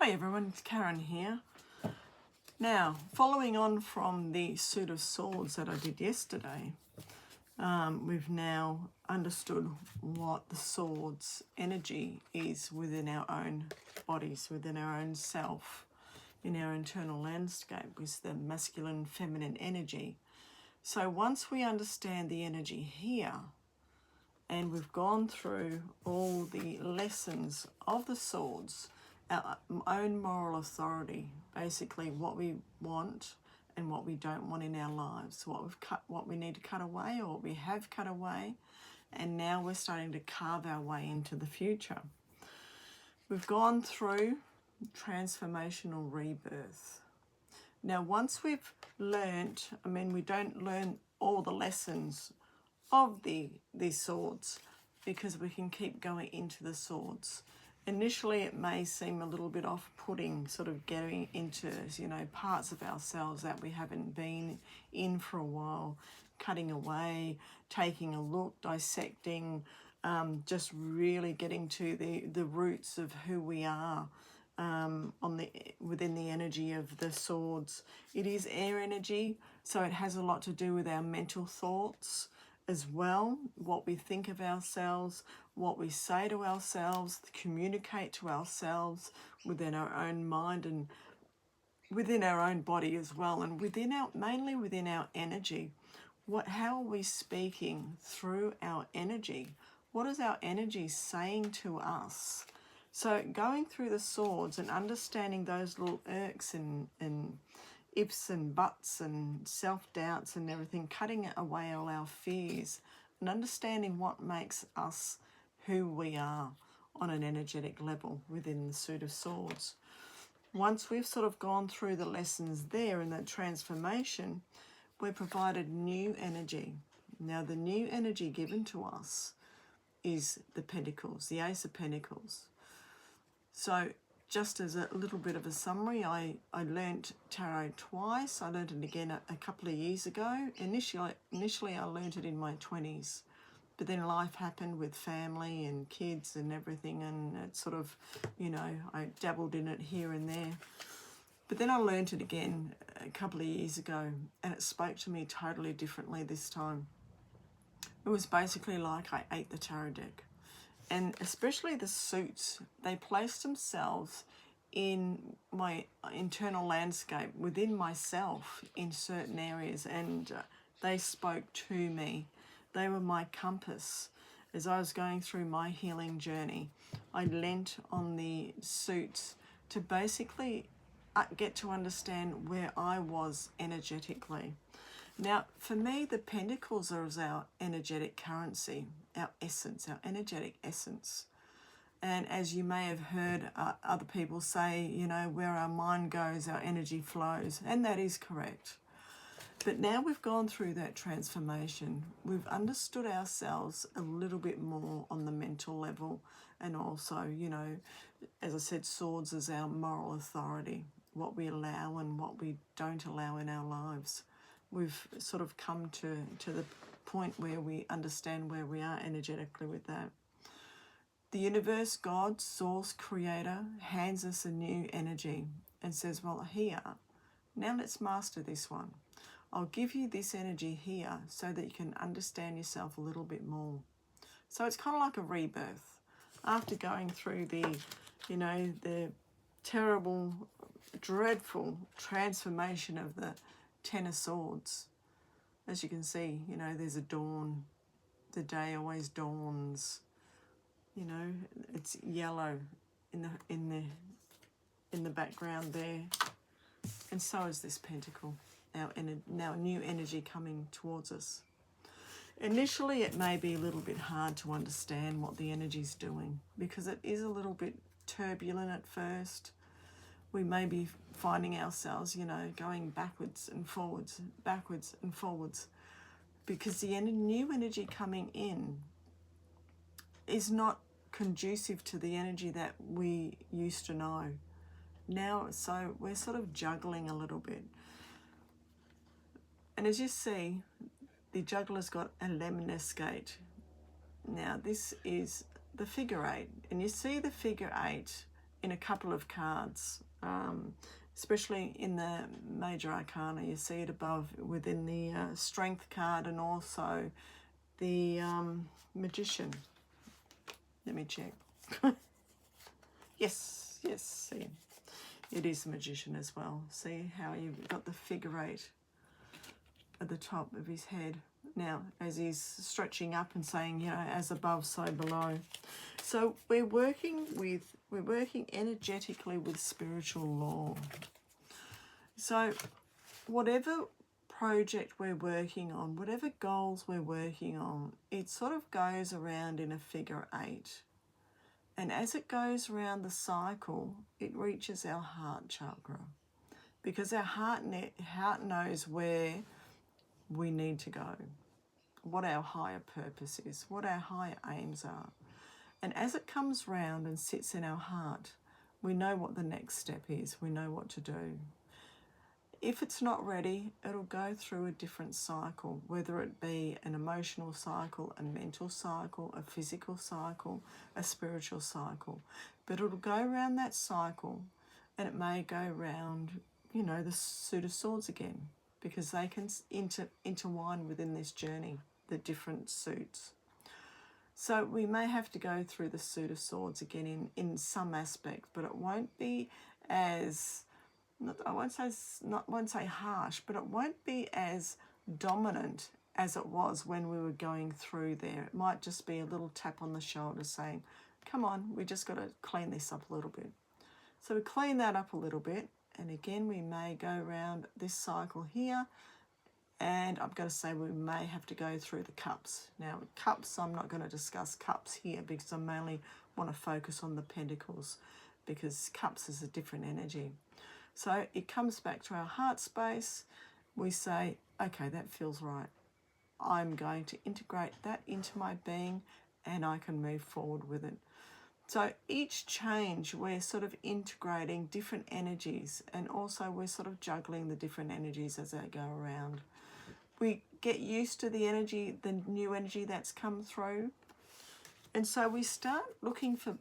Hi everyone, it's Karen here. Now, following on from the suit of swords that I did yesterday, we've now understood what the swords energy is within our own bodies, within our own self, in our internal landscape, with the masculine, feminine energy. So once we understand the energy here, and we've gone through all the lessons of the swords, our own moral authority, basically what we want and what we don't want in our lives, what we need to cut away, or what we have cut away, and now we're starting to carve our way into the future. We've gone through transformational rebirth. Now, once we've learnt, we don't learn all the lessons of these swords, because we can keep going into the swords. Initially, it may seem a little bit off-putting, sort of getting into, parts of ourselves that we haven't been in for a while, cutting away, taking a look, dissecting, just really getting to the roots of who we are within the energy of the swords. It is air energy, so it has a lot to do with our mental thoughts as well, what we think of ourselves, what we say to ourselves, communicate to ourselves within our own mind and within our own body as well, and mainly within our energy. How are we speaking through our energy? What is our energy saying to us? So going through the swords and understanding those little irks and ifs and buts and self-doubts and everything, cutting away all our fears and understanding what makes us who we are on an energetic level within the suit of swords. Once we've sort of gone through the lessons there in that transformation, we're provided new energy. Now, the new energy given to us is the Pentacles, the Ace of Pentacles. So just as a little bit of a summary, I learnt tarot twice. I learnt it again a couple of years ago. Initially I learnt it in my 20s, but then life happened with family and kids and everything, and it sort of, I dabbled in it here and there. But then I learnt it again a couple of years ago, and it spoke to me totally differently this time. It was basically like I ate the tarot deck. And especially the suits, they placed themselves in my internal landscape, within myself in certain areas, and they spoke to me. They were my compass. As I was going through my healing journey, I leant on the suits to basically get to understand where I was energetically. Now, for me, the Pentacles are our energetic currency, our essence, our energetic essence. And as you may have heard other people say, where our mind goes, our energy flows. And that is correct. But now we've gone through that transformation. We've understood ourselves a little bit more on the mental level. And also, as I said, swords is our moral authority, what we allow and what we don't allow in our lives. We've sort of come to the point where we understand where we are energetically with that. The universe, God, source, creator, hands us a new energy and says, well, here, now let's master this one. I'll give you this energy here so that you can understand yourself a little bit more. So it's kind of like a rebirth. After going through the terrible, dreadful transformation of the Ten of Swords, as you can see, there's a dawn. The day always dawns. It's yellow in the background there, and so is this Pentacle. Now new energy coming towards us. Initially, it may be a little bit hard to understand what the energy's doing, because it is a little bit turbulent at first. We may be finding ourselves, going backwards and forwards, because the new energy coming in is not conducive to the energy that we used to know. Now, so we're sort of juggling a little bit. And as you see, the juggler's got a lemniscate. Now, this is the figure 8, and you see the figure 8 in a couple of cards, especially in the major arcana. You see it above within the strength card and also the magician. Let me check. Yes, see, it is the magician as well. See how you've got the figure 8 at the top of his head. Now, as he's stretching up and saying, you know, as above, so below. So we're working energetically with spiritual law. So whatever project we're working on, whatever goals we're working on, it sort of goes around in a figure 8. And as it goes around the cycle, it reaches our heart chakra. Because our heart knows where we need to go, what our higher purpose is, what our higher aims are. And as it comes round and sits in our heart, we know what the next step is. We know what to do. If it's not ready, it'll go through a different cycle, whether it be an emotional cycle, a mental cycle, a physical cycle, a spiritual cycle. But it'll go around that cycle, and it may go round, you know, the Suit of Swords again, because they can intertwine within this journey, the different suits. So we may have to go through the Suit of Swords again in some aspect, but it won't be as, I won't say harsh, but it won't be as dominant as it was when we were going through there. It might just be a little tap on the shoulder saying, come on, we just got to clean this up a little bit. So we clean that up a little bit, and again we may go around this cycle here, and I'm going to say we may have to go through the cups. Now cups, I'm not going to discuss cups here because I mainly want to focus on the pentacles, because cups is a different energy. So it comes back to our heart space. We say, okay, that feels right. I'm going to integrate that into my being and I can move forward with it. So each change, we're sort of integrating different energies, and also we're sort of juggling the different energies as they go around. We get used to the energy, the new energy that's come through. And so we start looking for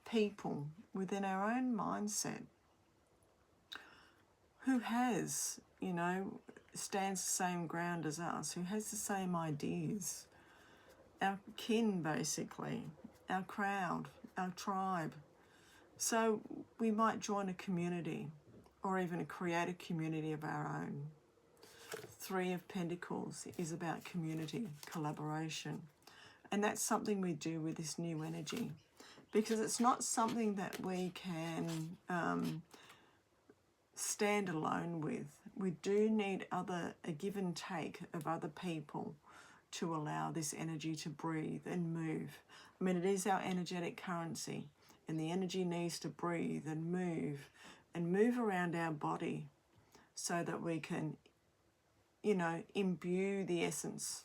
people within our own mindset who has, you know, stands the same ground as us, who has the same ideas. Our kin, basically, our crowd, our tribe. So we might join a community or even create a community of our own. 3 of Pentacles is about community, collaboration. And that's something we do with this new energy, because it's not something that we can stand alone with. We do need a give and take of other people to allow this energy to breathe and move. I mean, it is our energetic currency, and the energy needs to breathe and move around our body so that we can, you know, imbue the essence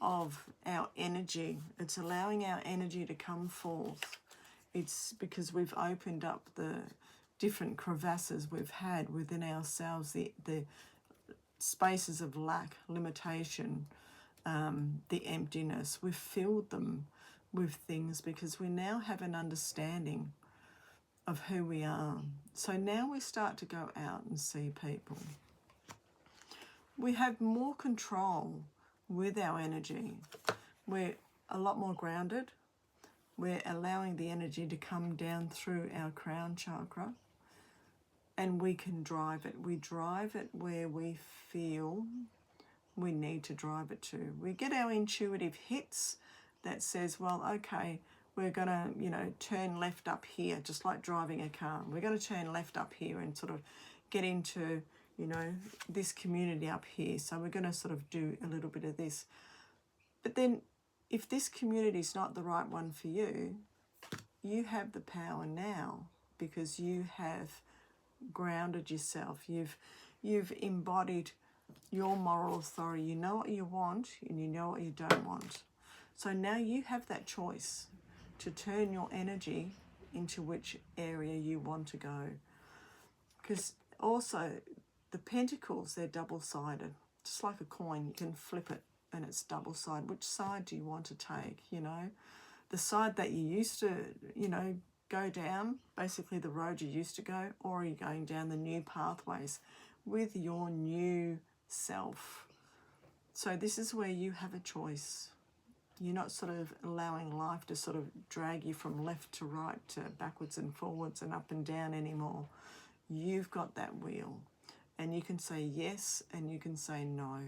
of our energy. It's allowing our energy to come forth. It's because we've opened up the different crevasses we've had within ourselves, the spaces of lack, limitation, the emptiness. We've filled them with things because we now have an understanding of who we are. So now we start to go out and see people. We have more control with our energy. We're a lot more grounded. We're allowing the energy to come down through our crown chakra, and we can drive it. We drive it where we feel we need to drive it to. We get our intuitive hits that says, well, okay, we're going to, you know, turn left up here, just like driving a car. We're going to turn left up here and sort of get into, you know, this community up here. So we're going to sort of do a little bit of this. But then if this community is not the right one for you, you have the power now, because you have grounded yourself. You've embodied your moral authority. You know what you want and you know what you don't want. So now you have that choice to turn your energy into which area you want to go. Because also the pentacles, they're double-sided. Just like a coin, you can flip it and it's double-sided. Which side do you want to take, you know? The side that you used to, you know, go down basically the road you used to go, or are you going down the new pathways with your new self? So this is where you have a choice. You're not sort of allowing life to sort of drag you from left to right, to backwards and forwards and up and down anymore. You've got that wheel, and you can say yes and you can say no.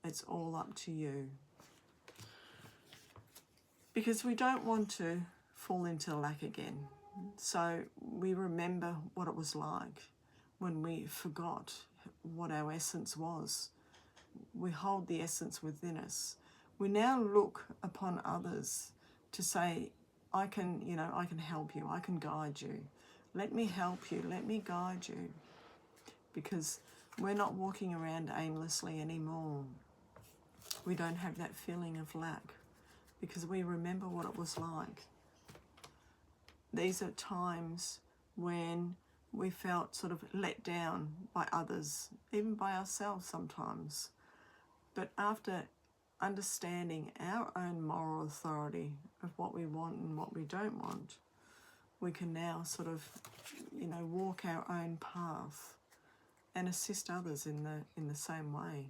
It's all up to you. Because we don't want to fall into lack again. So we remember what it was like when we forgot what our essence was. We hold the essence within us. We now look upon others to say, I can help you, I can guide you. Let me help you, let me guide you. Because we're not walking around aimlessly anymore. We don't have that feeling of lack because we remember what it was like. These are times when we felt sort of let down by others, even by ourselves sometimes. But after understanding our own moral authority of what we want and what we don't want, we can now sort of, walk our own path and assist others in the same way.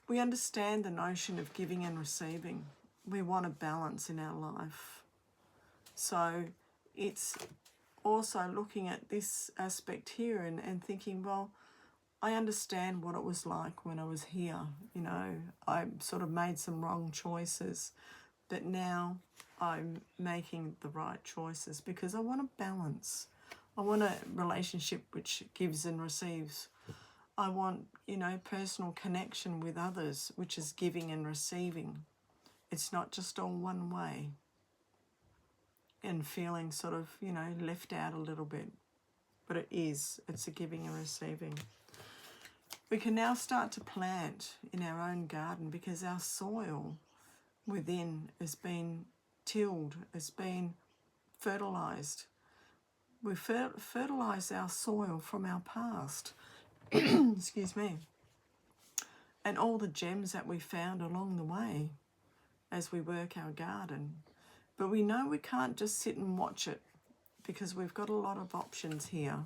We understand the notion of giving and receiving. We want a balance in our life. So it's also looking at this aspect here and thinking, well, I understand what it was like when I was here. I sort of made some wrong choices, but now I'm making the right choices because I want a balance. I want a relationship which gives and receives. I want, personal connection with others, which is giving and receiving. It's not just all one way. And feeling sort of, left out a little bit. But it is. It's a giving and receiving. We can now start to plant in our own garden because our soil within has been tilled, has been fertilised. We fertilise our soil from our past. Excuse me. And all the gems that we found along the way as we work our garden. But we know we can't just sit and watch it because we've got a lot of options here.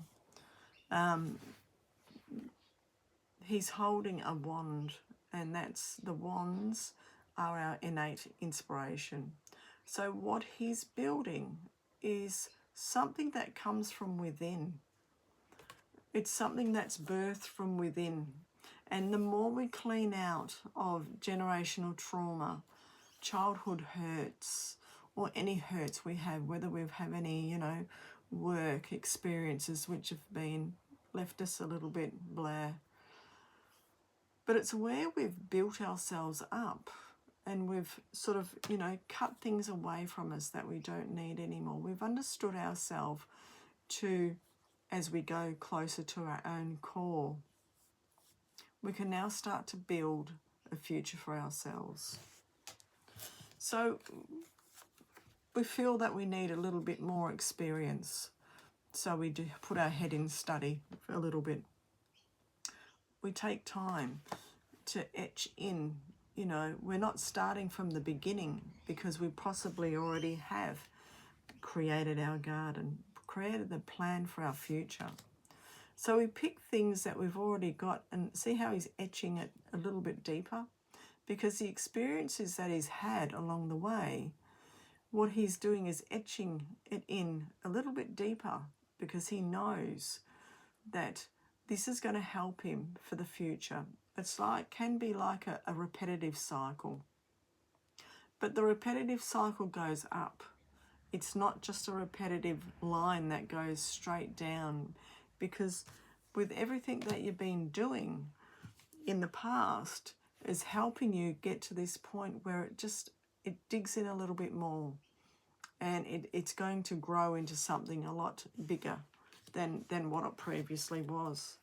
He's holding a wand, and the wands are our innate inspiration. So what he's building is something that comes from within. It's something that's birthed from within. And the more we clean out of generational trauma, childhood hurts, or any hurts we have, whether we've had any, work experiences which have been left us a little bit blah. But it's where we've built ourselves up and we've sort of, cut things away from us that we don't need anymore. We've understood ourselves as we go closer to our own core. We can now start to build a future for ourselves. So we feel that we need a little bit more experience. So we do put our head in study for a little bit. We take time to etch in, we're not starting from the beginning because we possibly already have created our garden, created the plan for our future. So we pick things that we've already got and see how he's etching it a little bit deeper, because the experiences that he's had along the way, what he's doing is etching it in a little bit deeper because he knows that this is going to help him for the future. Can be like a repetitive cycle. But the repetitive cycle goes up. It's not just a repetitive line that goes straight down, because with everything that you've been doing in the past is helping you get to this point where it digs in a little bit more, and it's going to grow into something a lot bigger than what it previously was.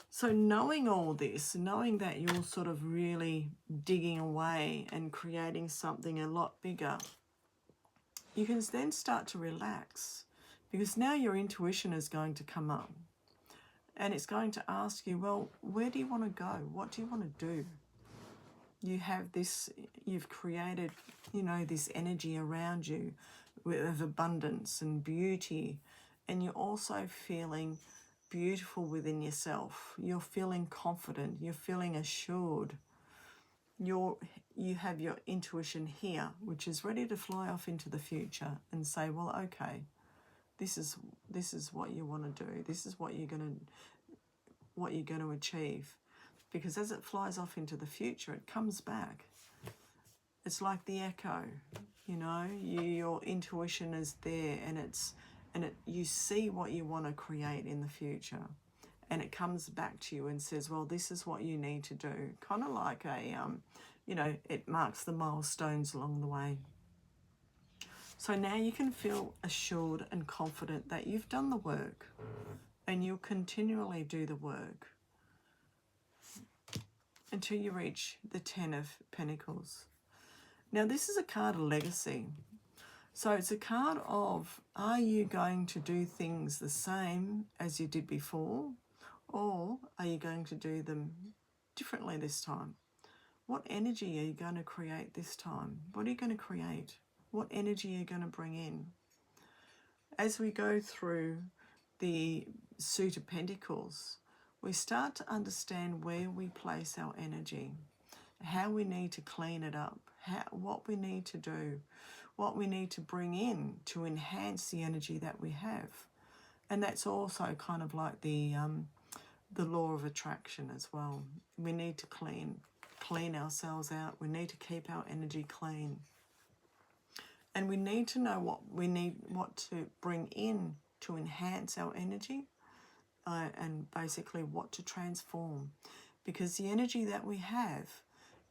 So knowing all this, knowing that you're sort of really digging away and creating something a lot bigger, you can then start to relax, because now your intuition is going to come up and it's going to ask you, well, where do you want to go? What do you want to do? You have this, you've created, you know, this energy around you of abundance and beauty, and you're also feeling beautiful within yourself. You're feeling confident, you're feeling assured. You have your intuition here, which is ready to fly off into the future and say, well, okay, this is what you want to do. This is what you're going to achieve. Because as it flies off into the future, it comes back. It's like the echo, you know, your intuition is there, and you see what you want to create in the future, and it comes back to you and says, well, this is what you need to do. Kind of like you know, it marks the milestones along the way. So now you can feel assured and confident that you've done the work, and you'll continually do the work until you reach the 10 of Pentacles. Now this is a card of legacy. So it's a card of, are you going to do things the same as you did before, or are you going to do them differently this time? What energy are you going to create this time? What are you going to create? What energy are you going to bring in? As we go through the suit of Pentacles, we start to understand where we place our energy, how we need to clean it up, what we need to do, what we need to bring in to enhance the energy that we have. And that's also kind of like the law of attraction as well. We need to clean ourselves out. We need to keep our energy clean. And we need to know what to bring in to enhance our energy, and basically what to transform. Because the energy that we have,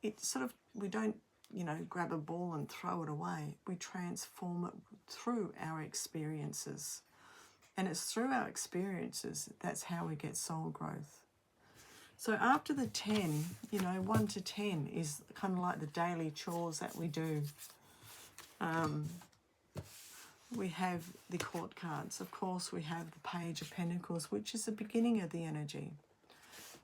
we don't, you know, grab a ball and throw it away. We transform it through our experiences. And it's through our experiences, that's how we get soul growth. So after the 10, you know, 1 to 10 is kind of like the daily chores that we do. We have the court cards. Of course, we have the Page of Pentacles, which is the beginning of the energy.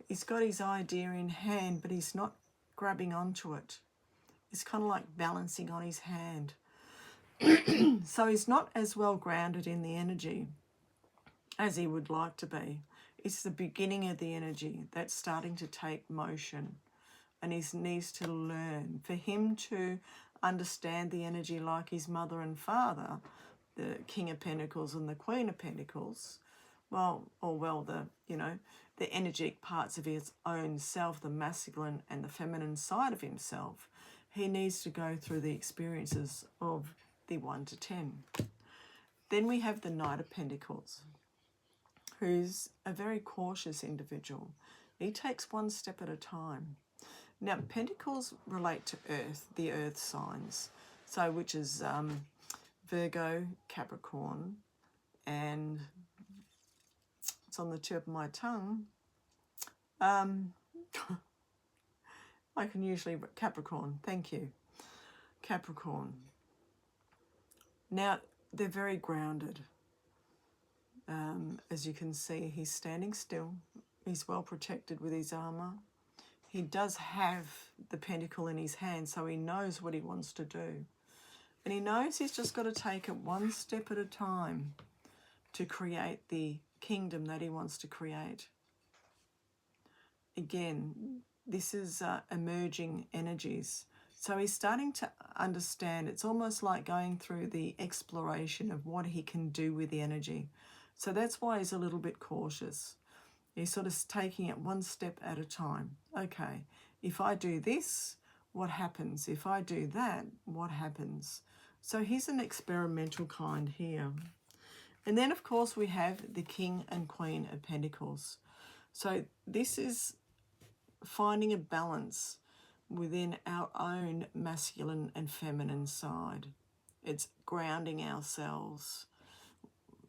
He's got his idea in hand, but he's not grabbing onto it. It's kind of like balancing on his hand. So he's not as well grounded in the energy as he would like to be. It's the beginning of the energy that's starting to take motion, and he needs to learn. For him to understand the energy like his mother and father, the King of Pentacles and the Queen of Pentacles, the energetic parts of his own self, the masculine and the feminine side of himself, he needs to go through the experiences of the 1 to 10. Then we have the Knight of Pentacles, who's a very cautious individual. He takes one step at a time. Now, Pentacles relate to Earth, the Earth signs, so which is Virgo, Capricorn, and it's on the tip of my tongue. I can usually, Capricorn, thank you. Capricorn. Now, they're very grounded. As you can see, he's standing still. He's well protected with his armour. He does have the pentacle in his hand, so he knows what he wants to do. And he knows he's just got to take it one step at a time to create the kingdom that he wants to create. Again, this is emerging energies. So he's starting to understand. It's almost like going through the exploration of what he can do with the energy. So that's why he's a little bit cautious. He's sort of taking it one step at a time. Okay, if I do this, what happens? If I do that, what happens? So he's an experimental kind here. And then, of course, we have the King and Queen of Pentacles. So this is finding a balance within our own masculine and feminine side. It's grounding ourselves.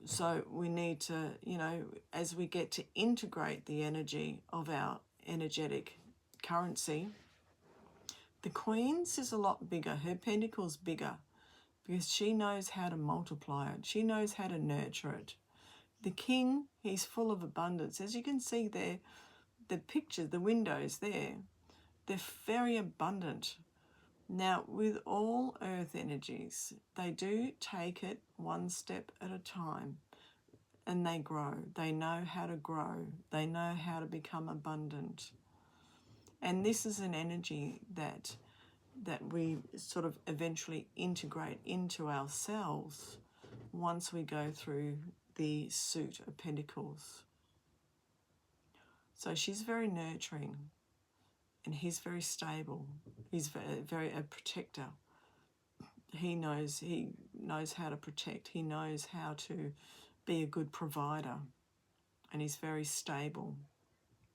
So we need to, you know, as we get to integrate the energy of our energetic currency, the Queen's is a lot bigger. Her pentacle's bigger because she knows how to multiply it. She knows how to nurture it. The King, he's full of abundance. As you can see there, the picture, the windows there, They're very abundant. Now, with all earth energies, they do take it one step at a time, and they grow. They know how to grow. They know how to become abundant. And this is an energy that we sort of eventually integrate into ourselves once we go through the suit of Pentacles. So she's very nurturing, and he's very stable. He's very a protector. He knows how to protect. He knows how to be a good provider, and he's very stable.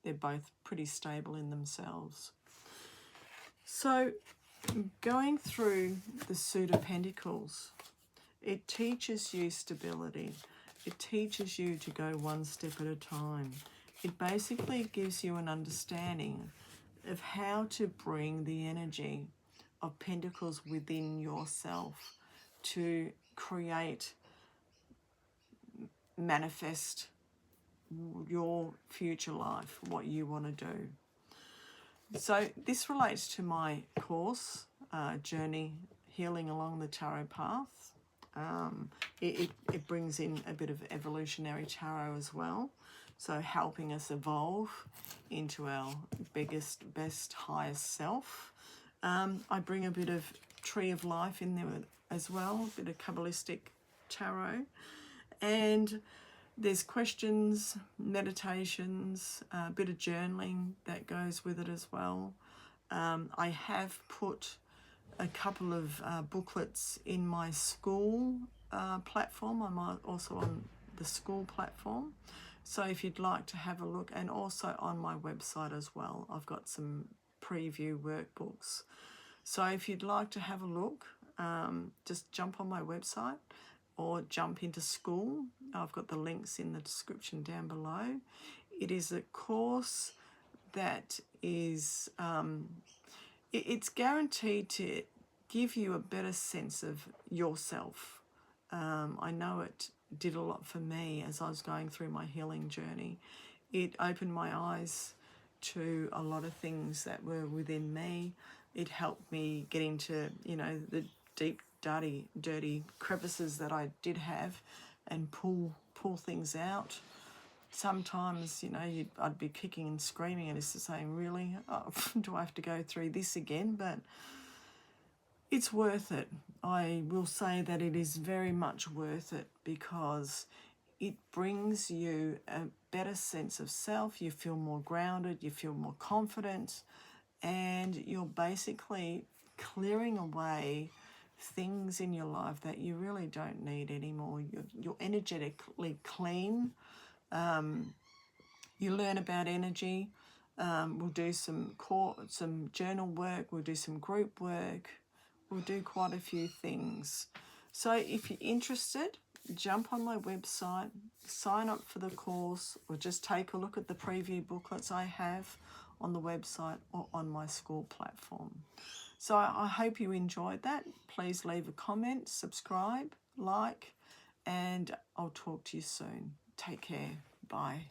They're both pretty stable in themselves. So going through the suit of Pentacles, it teaches you stability. It teaches you to go one step at a time. It basically gives you an understanding of how to bring the energy of Pentacles within yourself to create, manifest your future life, what you want to do. So this relates to my course, Journey Healing Along the Tarot Path. It brings in a bit of evolutionary tarot as well. So helping us evolve into our biggest, best, highest self. I bring a bit of Tree of Life in there as well, a bit of Kabbalistic tarot. And there's questions, meditations, a bit of journaling that goes with it as well. I have put a couple of booklets in my school platform. I'm also on the school platform. So if you'd like to have a look, and also on my website as well, I've got some preview workbooks. So if you'd like to have a look, just jump on my website or jump into school. I've got the links in the description down below. It is a course that is, it's guaranteed to give you a better sense of yourself. I know it did a lot for me as I was going through my healing journey. It opened my eyes to a lot of things that were within me. It helped me get into, the deep, dirty crevices that I did have and pull things out. Sometimes, I'd be kicking and screaming and just saying, really, do I have to go through this again? But it's worth it. I will say that it is very much worth it, because it brings you a better sense of self. You feel more grounded, you feel more confident, and you're basically clearing away things in your life that you really don't need anymore. You're energetically clean. You learn about energy. We'll do some journal work. We'll do some group work. We'll do quite a few things. So if you're interested, jump on my website, sign up for the course, or just take a look at the preview booklets I have on the website or on my school platform. So I hope you enjoyed that. Please leave a comment, subscribe, like, and I'll talk to you soon. Take care. Bye.